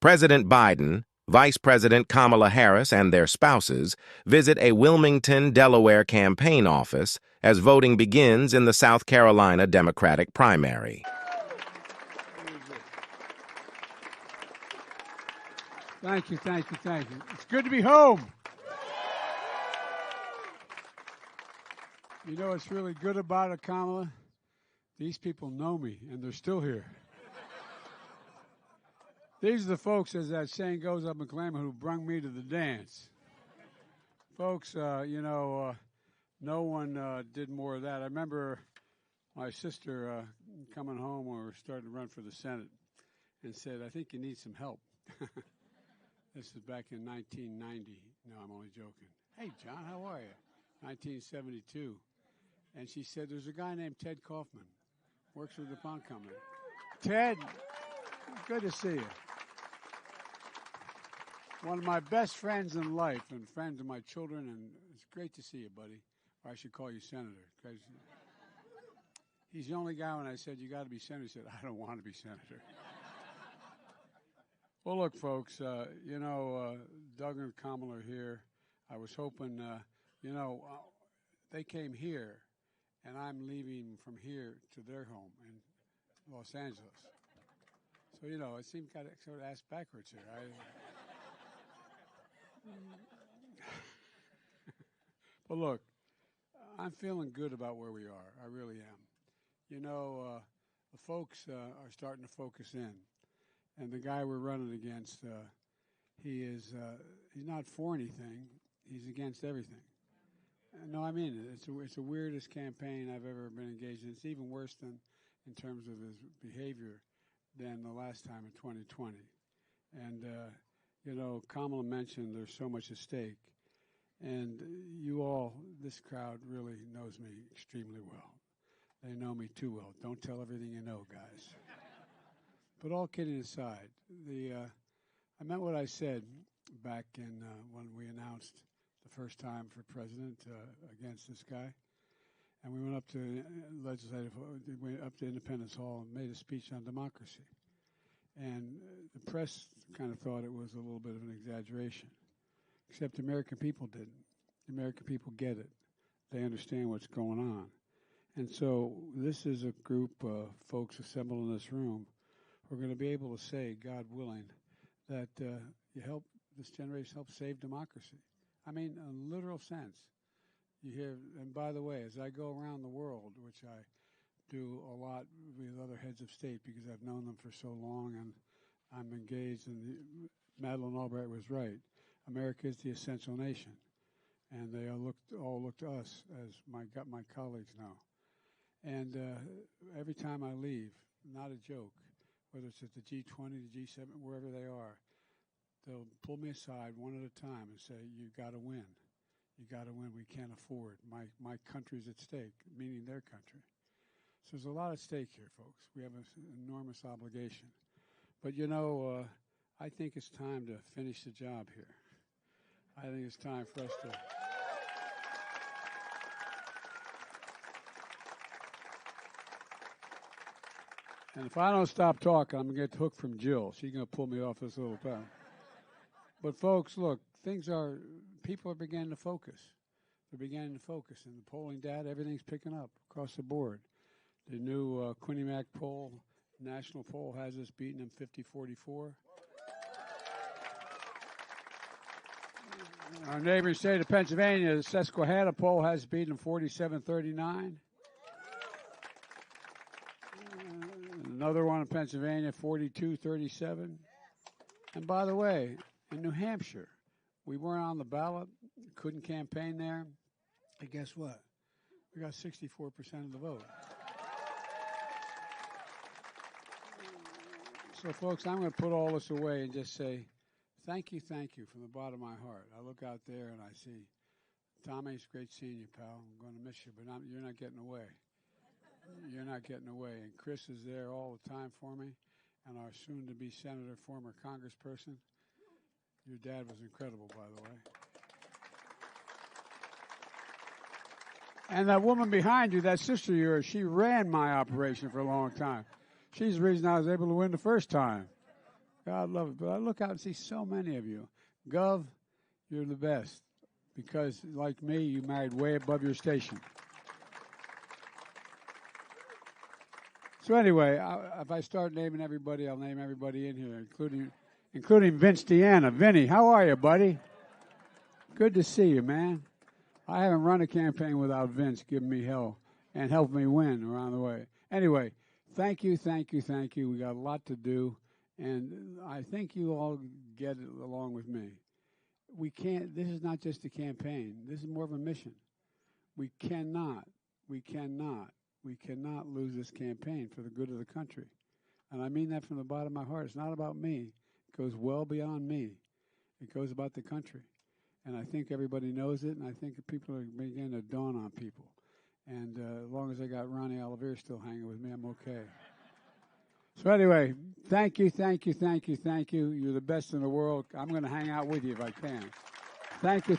President Biden, Vice President Kamala Harris, and their spouses visit a Wilmington, Delaware campaign office as voting begins in the South Carolina Democratic primary. Thank you, thank you, thank you. It's good to be home. You know what's really good about it, Kamala? These people know me, and they're still here. These are the folks, as that saying goes up in Clayman, who brung me to the dance. Folks, no one did more of that. I remember my sister coming home when we were starting to run for the Senate and said, I think you need some help. This is back in 1990. No, I'm only joking. Hey, John, how are you? 1972. And she said, there's a guy named Ted Kaufman, works with the Pond Company. Ted, good to see you. One of my best friends in life and friends of my children, and it's great to see you, buddy. Or I should call you Senator. He's the only guy when I said, you got to be Senator, he said, I don't want to be Senator. Well, look, folks, Doug and Kamala are here. I was hoping, they came here, and I'm leaving from here to their home in Los Angeles. So, it seemed kind of sort of ass backwards here. But look, I'm feeling good about where we are. I really am. The folks are starting to focus in. And the guy we're running against, he's not for anything. He's against everything. No, I mean it. It's the weirdest campaign I've ever been engaged in. It's even worse than in terms of his behavior than the last time in 2020. And, Kamala mentioned there's so much at stake. And you all, this crowd really knows me extremely well. They know me too well. Don't tell everything you know, guys. But all kidding aside, I meant what I said back in when we announced the first time for president against this guy. And we went up to Independence Hall and made a speech on democracy. And the press kind of thought it was a little bit of an exaggeration, except the American people didn't. The American people get it. They understand what's going on. And so this is a group of folks assembled in this room who are going to be able to say, God willing, that this generation help save democracy. I mean, in a literal sense. You hear, and by the way, as I go around the world, which I do a lot with other heads of state because I've known them for so long and I'm engaged, and Madeleine Albright was right. America is the essential nation. And they all look to us, as my colleagues know. And every time I leave, not a joke, whether it's at the G20, the G7, wherever they are, they'll pull me aside one at a time and say, you got to win. You got to win. We can't afford. My country's at stake, meaning their country. So there's a lot at stake here, folks. We have an enormous obligation. But, I think it's time to finish the job here. I think it's time for us to... And if I don't stop talking, I'm going to get hooked from Jill. She's going to pull me off this little time. But, folks, look, people are beginning to focus. They're beginning to focus. And the polling data, everything's picking up across the board. The new Quinnipiac poll, national poll, has us beating them 50-44. Our neighboring state of Pennsylvania, the Susquehanna poll, has beaten them 47-39. Another one in Pennsylvania, 42-37. And by the way, in New Hampshire, we weren't on the ballot, couldn't campaign there. And guess what? We got 64% of the vote. So, folks, I'm going to put all this away and just say thank you from the bottom of my heart. I look out there and I see, Tommy, it's great seeing you, pal. I'm going to miss you, but you're not getting away. You're not getting away. And Chris is there all the time for me, and our soon-to-be senator, former congressperson. Your dad was incredible, by the way. And that woman behind you, that sister of yours, she ran my operation for a long time. She's the reason I was able to win the first time. God love it. But I look out and see so many of you. Gov, you're the best because, like me, you married way above your station. So anyway, if I start naming everybody, I'll name everybody in here, including Vince Deanna. Vinny, how are you, buddy? Good to see you, man. I haven't run a campaign without Vince giving me hell and helping me win around the way. Anyway, thank you. We got a lot to do, and I think you all get it along with me. We can't, this is not just a campaign. This is more of a mission. We cannot lose this campaign for the good of the country. And I mean that from the bottom of my heart. It's not about me. It goes well beyond me. It goes about the country. And I think everybody knows it, and I think people are beginning to dawn on people. And as long as I got Ronnie Oliver still hanging with me, I'm okay. So anyway, thank you. You're the best in the world. I'm going to hang out with you if I can. Thank you.